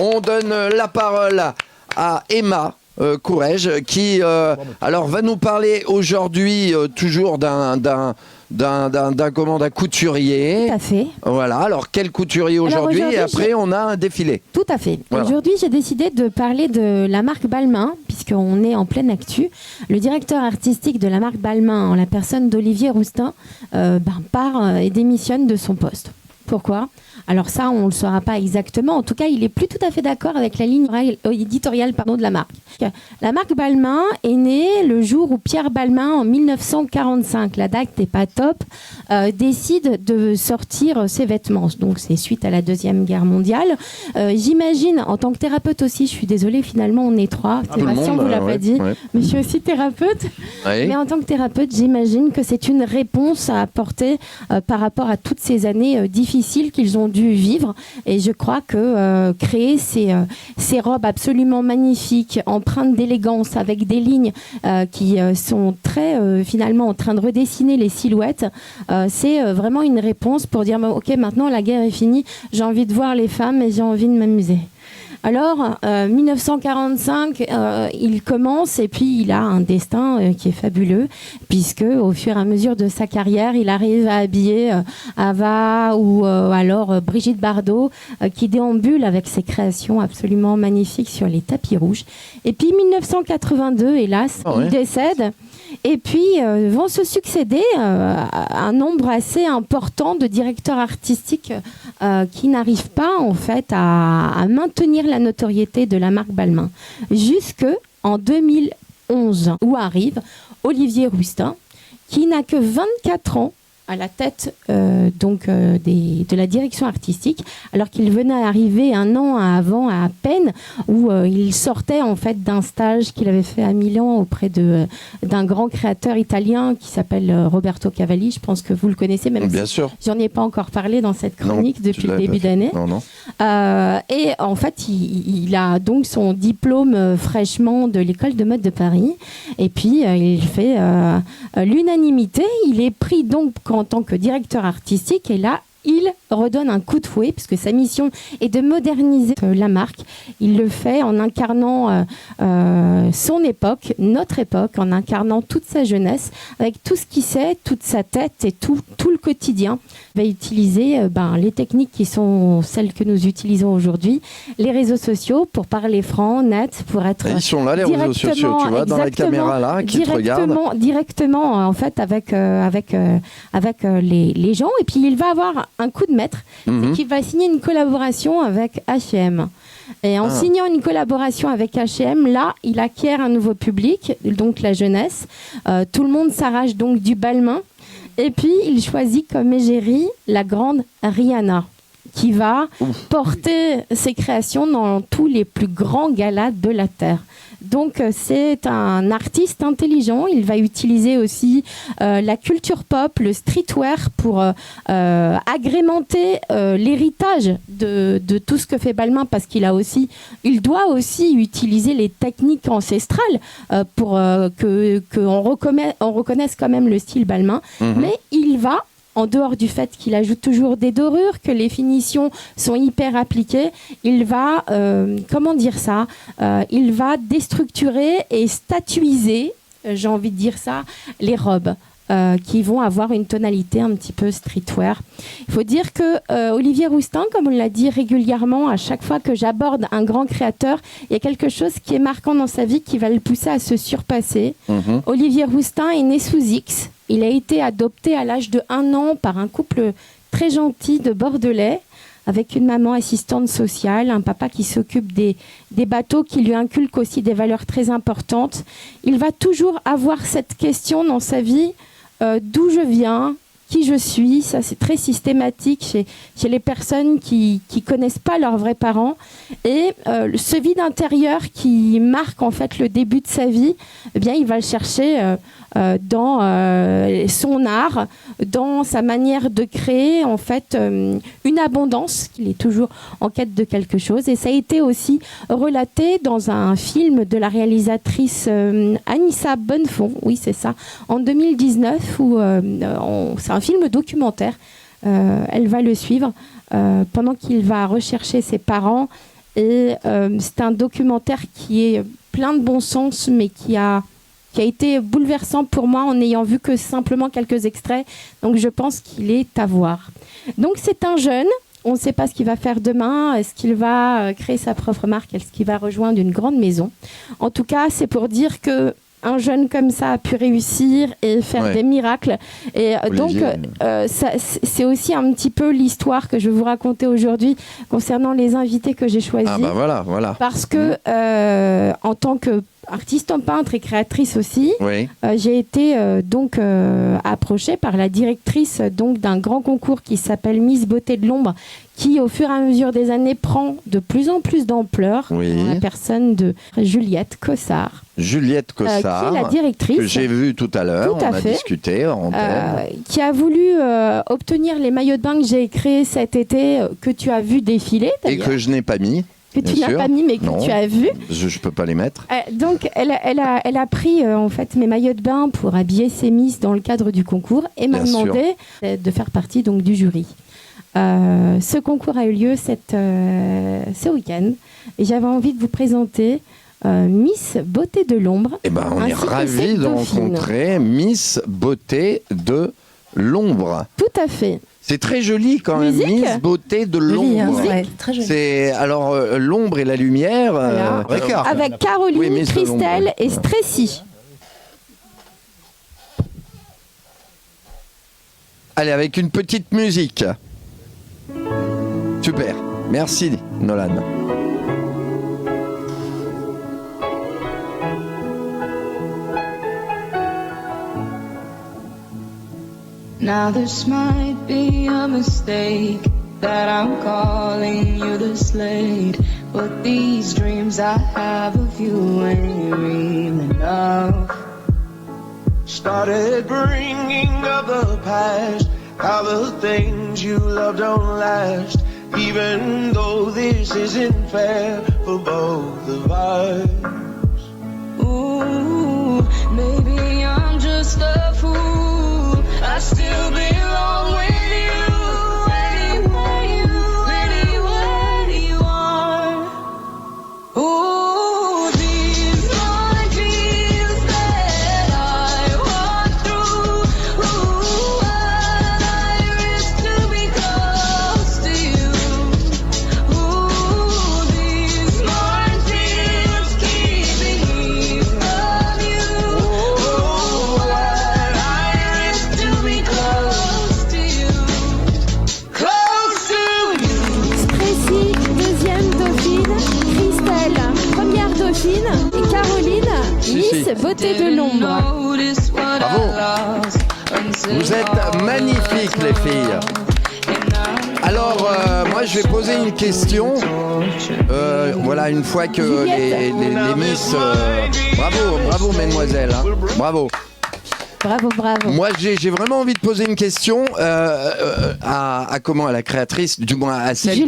On donne la parole à Emma Courrèges qui alors va nous parler aujourd'hui toujours d'un couturier. Tout à fait. Voilà, alors quel couturier aujourd'hui et après on a un défilé. Tout à fait. Voilà. Aujourd'hui, j'ai décidé de parler de la marque Balmain, puisqu'on est en pleine actu. Le directeur artistique de la marque Balmain, en la personne d'Olivier Rousteing, part et démissionne de son poste. Pourquoi ? Alors ça, on ne le saura pas exactement. En tout cas, il n'est plus tout à fait d'accord avec la ligne éditoriale de la marque. La marque Balmain est née le jour où Pierre Balmain, en 1945, la date n'est pas top, décide de sortir ses vêtements. Donc c'est suite à la Deuxième Guerre mondiale. J'imagine, en tant que thérapeute aussi, je suis désolée, finalement on est trois. Sébastien vous l'a pas dit, mais je suis aussi thérapeute. Oui. Mais en tant que thérapeute, j'imagine que c'est une réponse à apporter par rapport à toutes ces années difficiles qu'ils ont dû vivre, et je crois que créer ces robes absolument magnifiques, empreintes d'élégance, avec des lignes qui sont très finalement en train de redessiner les silhouettes, c'est vraiment une réponse pour dire ok, maintenant la guerre est finie, j'ai envie de voir les femmes et j'ai envie de m'amuser. Alors, 1945, il commence et puis il a un destin qui est fabuleux, puisque au fur et à mesure de sa carrière, il arrive à habiller Ava ou alors Brigitte Bardot, qui déambule avec ses créations absolument magnifiques sur les tapis rouges. Et puis 1982, hélas, il décède. Et puis vont se succéder un nombre assez important de directeurs artistiques qui n'arrivent pas en fait à maintenir la notoriété de la marque Balmain. Jusqu'en 2011, où arrive Olivier Rousteing, qui n'a que 24 ans à la tête de la direction artistique, alors qu'il venait arriver un an avant à peine, où il sortait en fait d'un stage qu'il avait fait à Milan auprès d'un grand créateur italien qui s'appelle Roberto Cavalli. Je pense que vous le connaissez, même bien si sûr. J'en ai pas encore parlé dans cette chronique depuis le début d'année. Et en fait, il a donc son diplôme fraîchement de l'école de mode de Paris, et puis il fait l'unanimité. Il est pris donc en tant que directeur artistique, et là il redonne un coup de fouet, puisque sa mission est de moderniser la marque. Il le fait en incarnant son époque, notre époque, en incarnant toute sa jeunesse, avec tout ce qu'il sait, toute sa tête et tout le quotidien. Il va utiliser les techniques qui sont celles que nous utilisons aujourd'hui, les réseaux sociaux, pour parler franc, net, pour être... Et ils sont là, les réseaux sociaux, tu vois, dans la caméra là, qui te regardent. Directement, en fait, avec les gens. Et puis il va avoir un coup de maître, c'est qu'il va signer une collaboration avec H&M. Et en signant une collaboration avec H&M, là, il acquiert un nouveau public, donc la jeunesse. Tout le monde s'arrache donc du Balmain. Et puis, il choisit comme égérie la grande Rihanna, qui va porter ses créations dans tous les plus grands galas de la Terre. Donc c'est un artiste intelligent. Il va utiliser aussi la culture pop, le streetwear pour agrémenter l'héritage de tout ce que fait Balmain, parce qu'il doit aussi utiliser les techniques ancestrales pour qu'on reconnaisse quand même le style Balmain. Mais il va, en dehors du fait qu'il ajoute toujours des dorures, que les finitions sont hyper appliquées, il va, il va déstructurer et statuiser, j'ai envie de dire ça, les robes. Qui vont avoir une tonalité un petit peu streetwear. Il faut dire que Olivier Rousteing, comme on l'a dit régulièrement, à chaque fois que j'aborde un grand créateur, il y a quelque chose qui est marquant dans sa vie qui va le pousser à se surpasser. Olivier Rousteing est né sous X. Il a été adopté à l'âge de 1 an par un couple très gentil de Bordelais, avec une maman assistante sociale, un papa qui s'occupe des bateaux, qui lui inculque aussi des valeurs très importantes. Il va toujours avoir cette question dans sa vie, d'où je viens, qui je suis. Ça, c'est très systématique chez les personnes qui connaissent pas leurs vrais parents. Et ce vide intérieur qui marque en fait le début de sa vie, eh bien, il va le chercher dans son art, dans sa manière de créer en fait une abondance, qu'il est toujours en quête de quelque chose. Et ça a été aussi relaté dans un film de la réalisatrice Anissa Bonnefond, oui c'est ça, en 2019, où c'est un film documentaire. Elle va le suivre pendant qu'il va rechercher ses parents Et c'est un documentaire qui est plein de bon sens, mais qui a été bouleversant pour moi en n'ayant vu que simplement quelques extraits. Donc je pense qu'il est à voir. Donc c'est un jeune, on ne sait pas ce qu'il va faire demain, est-ce qu'il va créer sa propre marque, est-ce qu'il va rejoindre une grande maison. En tout cas, c'est pour dire que un jeune comme ça a pu réussir et faire des miracles. Et donc, c'est aussi un petit peu l'histoire que je vais vous raconter aujourd'hui concernant les invités que j'ai choisis. Ah bah voilà. Parce que, en tant qu'artiste peintre et créatrice aussi, j'ai été approchée par la directrice d'un grand concours qui s'appelle Miss Beauté de l'Ombre, qui au fur et à mesure des années prend de plus en plus d'ampleur, la personne de Juliette Cossard. Juliette Cossard, qui est la directrice, que j'ai vue tout à l'heure, on a discuté en qui a voulu obtenir les maillots de bain que j'ai créés cet été, que tu as vu défiler d'ailleurs. Et que je n'ai pas mis. Que tu n'as pas mis, mais que tu as vu. Je ne peux pas les mettre. Donc, elle a pris en fait mes maillots de bain pour habiller ses Miss dans le cadre du concours et m'a demandé de faire partie donc, du jury. Ce concours a eu lieu ce week-end et j'avais envie de vous présenter Miss Beauté de l'Ombre. Eh ben, on est ravis de rencontrer Miss Beauté de l'Ombre. Tout à fait. C'est très joli quand même, Miss Beauté de l'Ombre. Très joli. C'est alors l'ombre et la lumière. Avec Caroline, Christelle et Stressy. Allez, avec une petite musique. Super. Merci, Nolan. Now this might be a mistake that I'm calling you this late, but these dreams I have of you ain't real enough. Started bringing up the past, how the things you love don't last, even though this isn't fair for both of us. Ooh, maybe I'm just a fool, I still belong with you, anywhere you are. Ooh, these are dreams that I walk through. Ooh, I risk to be close to you. Ooh, these are dreams keeping me from you. Ooh, I risk to be close to you. Close to you. Stressy, deuxième dauphine. Christelle, première dauphine. Et Caroline, Miss Beauté de l'Ombre. Bravo. Vous êtes magnifiques, les filles. Alors, moi, je vais poser une question. Voilà, une fois que les Miss... bravo, mesdemoiselles. Hein. Bravo. Bravo. Moi, j'ai vraiment envie de poser une question à la créatrice, du moins à celle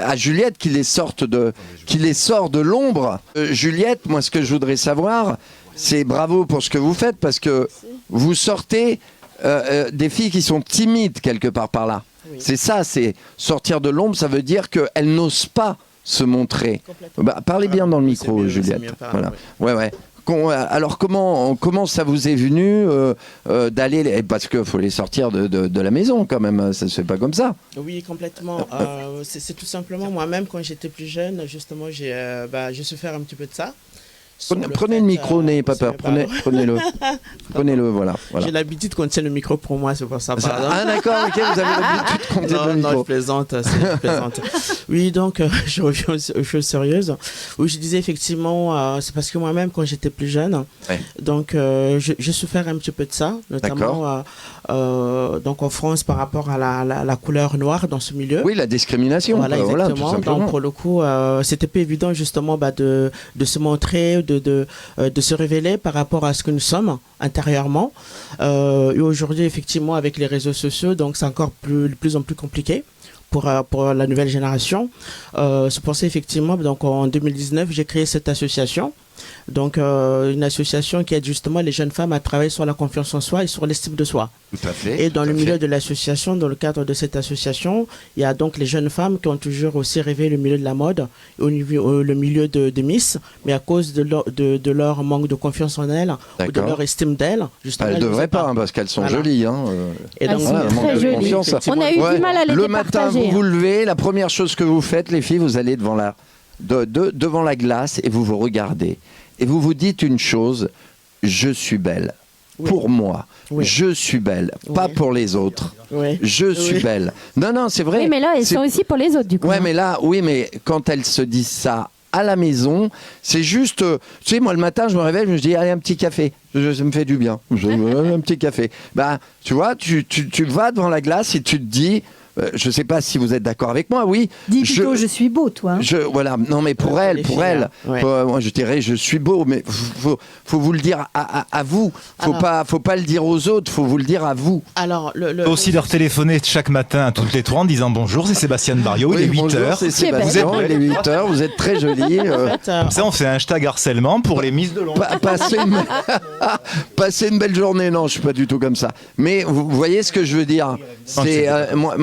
à Juliette qui les sort de l'ombre. Juliette, moi, ce que je voudrais savoir, c'est bravo pour ce que vous faites, parce que vous sortez des filles qui sont timides quelque part par là. Oui. C'est ça, c'est sortir de l'ombre, ça veut dire qu'elles n'osent pas se montrer. Bah, parlez bien dans le micro, Juliette. Voilà. Ouais. Alors comment ça vous est venu d'aller, parce qu'il faut les sortir de la maison quand même, ça se fait pas comme ça. Oui, complètement. C'est tout simplement moi-même quand j'étais plus jeune, justement, je sais faire un petit peu de ça. Prenez le micro, n'ayez pas peur, prenez-le. Prenez-le, voilà. J'ai l'habitude qu'on tienne le micro pour moi, c'est pour ça. Ah d'accord, ok, vous avez l'habitude qu'on tienne le micro. Non, je plaisante, Oui, donc je reviens aux choses sérieuses. Oui, je disais effectivement, c'est parce que moi-même, quand j'étais plus jeune, donc je sais faire un petit peu de ça, notamment donc en France par rapport à la couleur noire dans ce milieu. Oui, la discrimination. Voilà, exactement. Donc pour le coup, c'était pas évident justement de se montrer, de se révéler par rapport à ce que nous sommes intérieurement. Et aujourd'hui, effectivement, avec les réseaux sociaux, donc c'est encore de plus en plus compliqué pour la nouvelle génération. C'est pour ça, effectivement, donc en 2019, j'ai créé cette association Donc, une association qui aide justement les jeunes femmes à travailler sur la confiance en soi et sur l'estime de soi. Tout à fait. Et dans le milieu de l'association, dans le cadre de cette association, il y a donc les jeunes femmes qui ont toujours aussi rêvé le milieu de la mode, le milieu de Miss, mais à cause de leur manque de confiance en elles ou de leur estime d'elles, justement. Elles ne devraient pas, parce qu'elles sont jolies. Et donc, très jolies. On a eu du mal à les Le matin, vous vous levez, la première chose que vous faites, les filles, vous allez devant la glace et vous vous regardez. Et vous vous dites une chose, je suis belle. Oui. Pour moi, je suis belle, pas pour les autres. Je suis belle. Non, c'est vrai. Oui, mais là, elles sont aussi pour les autres, du coup. Ouais, mais là, oui, mais quand elles se disent ça à la maison, c'est juste... tu sais, moi, le matin, je me réveille, je me dis, allez, un petit café. Ça me fait du bien. Un petit café. Bah, tu vois, tu vas devant la glace et tu te dis... je ne sais pas si vous êtes d'accord avec moi, oui. Dis plutôt, je suis beau, toi. Voilà, non, mais pour elle. Moi, je dirais, je suis beau, mais faut vous le dire à vous. Faut pas le dire aux autres, faut vous le dire à vous. Alors, faut aussi leur téléphoner chaque matin, toutes les trois, en disant bonjour, c'est Sébastien Barriot, il est 8h. C'est Sébastien, il est 8h, vous êtes très jolie. Comme ça, on fait un hashtag harcèlement pour les Miss de l'ombre. Passer une belle journée, non, je suis pas du tout comme ça. Mais vous voyez ce que je veux dire. C'est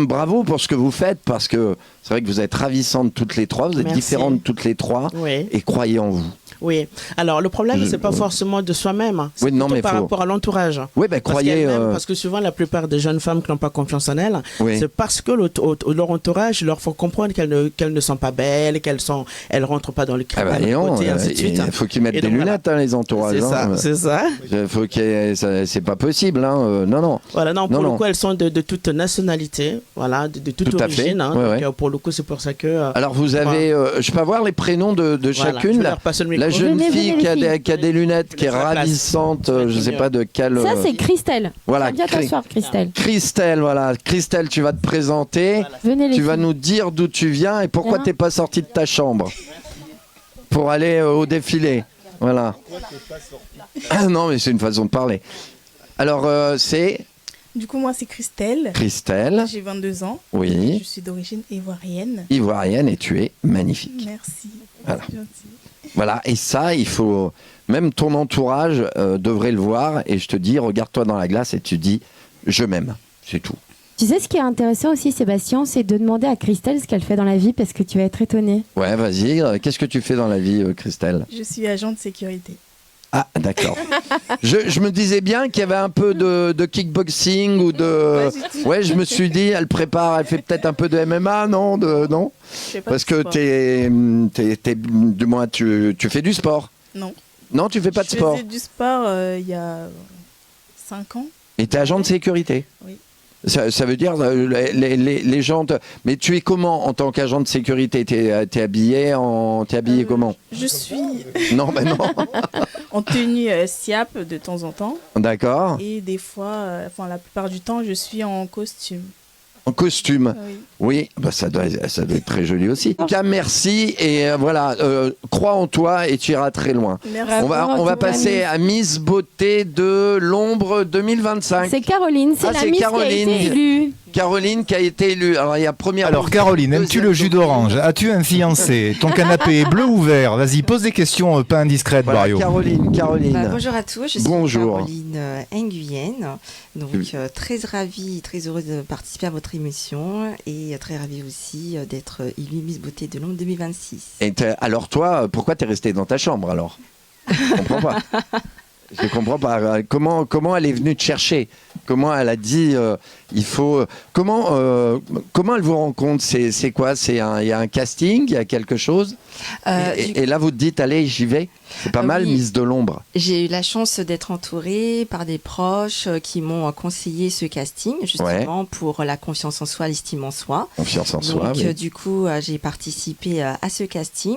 bravo pour ce que vous faites, parce que c'est vrai que vous êtes ravissantes toutes les trois, vous êtes différentes toutes les trois, et croyez en vous. Oui. Alors, le problème, c'est pas forcément de soi-même, c'est par rapport à l'entourage. Oui, ben croyez... Parce que souvent, la plupart des jeunes femmes qui n'ont pas confiance en elles, c'est parce que leur entourage leur faut comprendre qu'elles ne sont pas belles, elles rentrent pas dans le critère de beauté, et ainsi de suite. Il faut qu'ils mettent des lunettes, les entourages. C'est ça. C'est pas possible, non. Voilà, non, pour le coup, elles sont de toute nationalité, voilà, de toute origine. Donc, pour le coup, c'est pour ça que... Alors, vous avez... je peux avoir les prénoms de chacune, la jeune fille qui a des lunettes, qui est ravissante, je ne sais pas de quelle... Ça, c'est Christelle. Voilà, viens t'asseoir, Christelle. Christelle, tu vas te présenter, tu vas nous dire d'où tu viens et pourquoi tu n'es pas sortie de ta chambre pour aller au défilé. Voilà. Non, mais c'est une façon de parler. Alors, c'est... Du coup, moi, c'est Christelle. Christelle. J'ai 22 ans. Oui. Je suis d'origine ivoirienne. Ivoirienne, et tu es magnifique. Merci. Voilà. Voilà, et ça, il faut... Même ton entourage devrait le voir, et je te dis, regarde-toi dans la glace et tu dis, je m'aime. C'est tout. Tu sais, ce qui est intéressant aussi, Sébastien, c'est de demander à Christelle ce qu'elle fait dans la vie, parce que tu vas être étonné. Ouais, vas-y. Qu'est-ce que tu fais dans la vie, Christelle ? Je suis agent de sécurité. Ah, d'accord. je me disais bien qu'il y avait un peu de kickboxing ou de... Ouais, je me suis dit, elle fait peut-être un peu de MMA, non non. Parce que du moins, tu fais du sport. Non. Non, tu fais pas de sport. Je faisais du sport il y a 5 ans. Et tu es agent de sécurité ? Oui. Ça veut dire les gens... Mais tu es comment en tant qu'agent de sécurité ? T'es habillé comment ? Je suis... Non, ben non. En tenue SIAP de temps en temps. D'accord. Et des fois, la plupart du temps, je suis en costume. En costume. Oui. Bah ça doit être très joli aussi. En tout cas, merci et voilà, crois en toi et tu iras très loin. Merci. On va passer à Miss Beauté de l'ombre 2025. C'est Caroline, c'est la Miss Caroline. qui a été élue. Caroline qui a été élue. Alors, il y a première. Alors, Caroline, aimes-tu le jus d'orange ? As-tu un fiancé ? Ton canapé est bleu ou vert ? Vas-y, pose des questions pas indiscrètes, voilà, Barrio. Caroline. Bonjour à tous, je suis Caroline Nguyen. Donc, très ravie, très heureuse de participer à votre émission et très ravie aussi d'être élue Miss Beauté de l'ombre 2026. Et alors, toi, pourquoi t'es restée dans ta chambre alors ? Je comprends pas. Je comprends pas. Comment elle est venue te chercher ? Comment elle a dit il faut... Comment elle vous rencontre ? C'est quoi ? Il y a un casting ? Il y a quelque chose ? Et là, vous te dites, allez, j'y vais ? C'est pas mal, Miss de l'ombre. J'ai eu la chance d'être entourée par des proches qui m'ont conseillé ce casting, justement, pour la confiance en soi, l'estime en soi. Confiance en soi, oui. Du coup, j'ai participé à ce casting.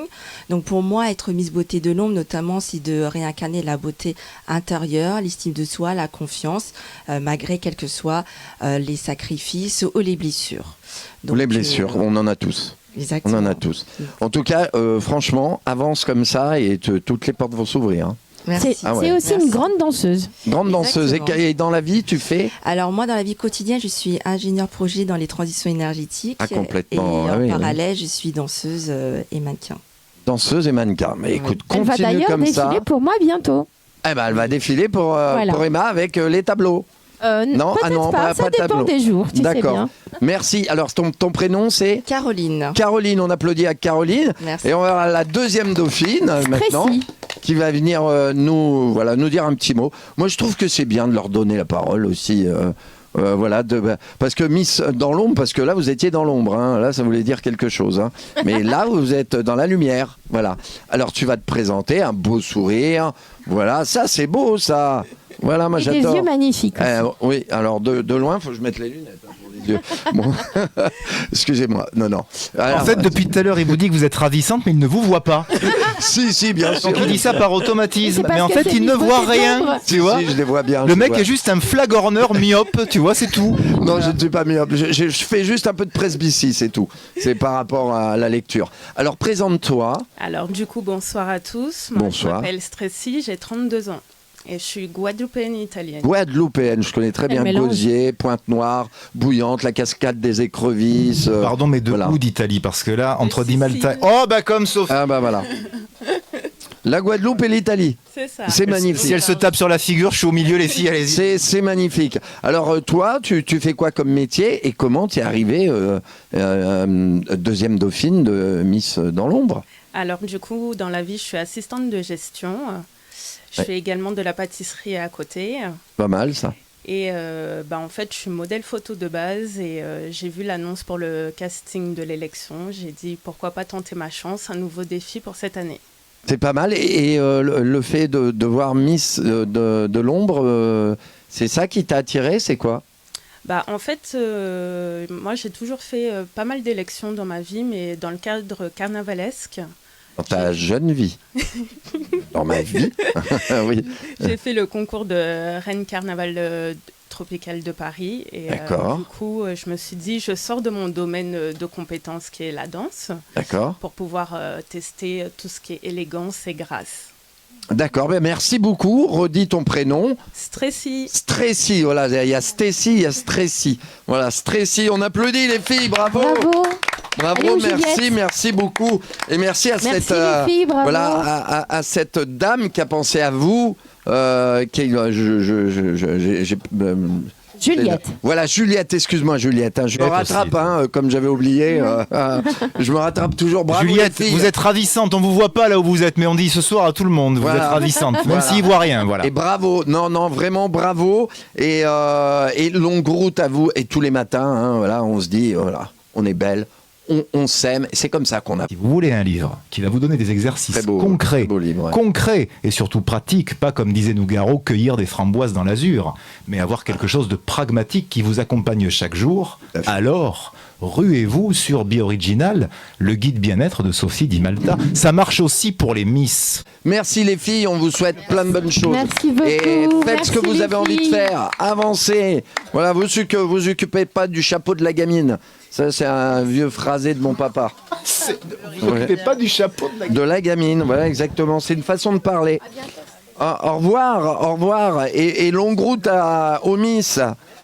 Donc, pour moi, être Miss Beauté de l'ombre, notamment, c'est de réincarner la beauté intérieure, l'estime de soi, la confiance, malgré quels que soient les sacrifices ou les blessures. Donc, les blessures, on en a tous. Exactement. On en a tous. En tout cas, franchement, avance comme ça et toutes les portes vont s'ouvrir. Hein. Merci. C'est aussi une grande danseuse. Grande danseuse. Et dans la vie, tu fais ? Alors moi, dans la vie quotidienne, je suis ingénieure projet dans les transitions énergétiques. Ah, complètement. Et en parallèle, je suis danseuse et mannequin. Danseuse et mannequin. Mais écoute, Elle va continue d'ailleurs comme ça. défiler pour moi bientôt. Eh ben, elle va défiler pour Emma avec les tableaux. Non, peut-être pas, ça dépend tableau. des jours, tu sais D'accord. bien. Merci. Alors, ton prénom, c'est Caroline. Caroline, on applaudit à Caroline. Merci. Et on va avoir la deuxième dauphine maintenant, qui va venir nous dire un petit mot. Moi, je trouve que c'est bien de leur donner la parole aussi. Parce que Miss dans l'ombre, parce que là vous étiez dans l'ombre, hein. Là ça voulait dire quelque chose, hein. Mais là vous êtes dans la lumière, voilà. Alors tu vas te présenter, un beau sourire, voilà, ça c'est beau ça, voilà, moi j'adore. Des yeux magnifiques. Oui, alors de loin, il faut que je mette les lunettes pour les yeux. Bon. Excusez-moi, non. Alors, en fait, depuis tout à l'heure, il vous dit que vous êtes ravissante, mais il ne vous voit pas. si, bien sûr. Donc il dit ça par automatisme, mais en que fait, c'est il ne une voit beauté rien. d'ombre. Tu vois, je les vois bien. le mec est juste un flagorneur myope, tu vois, c'est tout. Non, je ne suis pas myope. Je fais juste un peu de presbytie, c'est tout. C'est par rapport à la lecture. Alors, présente-toi. Alors, du coup, bonsoir à tous. Bonsoir. Je m'appelle Stressy, j'ai 32 ans. Et je suis guadeloupéenne italienne. Guadeloupéenne, je connais très bien Gosier, Pointe-Noire, Bouillante, la cascade des écrevisses. Pardon, mais de où d'Italie? Parce que là, entre Dimalta... Oh, bah comme Sophie. Ah, bah voilà. La Guadeloupe et l'Italie. C'est ça. C'est magnifique. Si elle se tape sur la figure, je suis au milieu, les filles, allez-y. C'est magnifique. Alors, toi, tu fais quoi comme métier et comment tu es arrivée deuxième dauphine de Miss dans l'ombre? Alors, du coup, dans la vie, je suis assistante de gestion. Je fais également de la pâtisserie à côté. Pas mal, ça. Et en fait, je suis modèle photo de base et j'ai vu l'annonce pour le casting de l'élection. J'ai dit, pourquoi pas tenter ma chance, un nouveau défi pour cette année. C'est pas mal. Et le fait de voir Miss de l'ombre, c'est ça qui t'a attiré? C'est quoi? En fait, moi, j'ai toujours fait pas mal d'élections dans ma vie, mais dans le cadre carnavalesque. Dans ta jeune vie? Dans ma vie? Oui. J'ai fait le concours de Reine Carnaval Tropical de Paris. Et du coup, je me suis dit, je sors de mon domaine de compétences qui est la danse. D'accord. Pour pouvoir tester tout ce qui est élégance et grâce. D'accord, merci beaucoup. Redis ton prénom. Stressy. Stressy, voilà, il y a Stacy, il y a Stressy. Voilà, Stressy, on applaudit les filles, bravo. Bravo, merci beaucoup. Et merci à cette dame qui a pensé à vous. Juliette. Voilà, Juliette, excuse-moi Juliette. Je me rattrape, comme j'avais oublié. Je me rattrape toujours. Bravo, Juliette, vous êtes ravissante. On vous voit pas là où vous êtes, mais on dit ce soir à tout le monde, vous êtes ravissante, même s'il voit rien. Voilà. Et bravo, non, vraiment bravo. Et longue route à vous. Et tous les matins, voilà, on se dit, voilà, on est belle. On s'aime, c'est comme ça qu'on a. Si vous voulez un livre qui va vous donner des exercices concrets et surtout pratiques, pas comme disait Nougaro, cueillir des framboises dans l'azur, mais avoir quelque chose de pragmatique qui vous accompagne chaque jour, alors ruez-vous sur Bioriginal, le guide bien-être de Sophie Di Malta. Ça marche aussi pour les Miss. Merci les filles, on vous souhaite plein de bonnes choses. Merci beaucoup. Et faites ce que vous avez envie de faire, avancez. Voilà, vous occupez pas du chapeau de la gamine. Ça, c'est un vieux phrasé de mon papa. Vous n'occupez pas du chapeau de la gamine, voilà, exactement. C'est une façon de parler. Au revoir. Et longue route au Miss.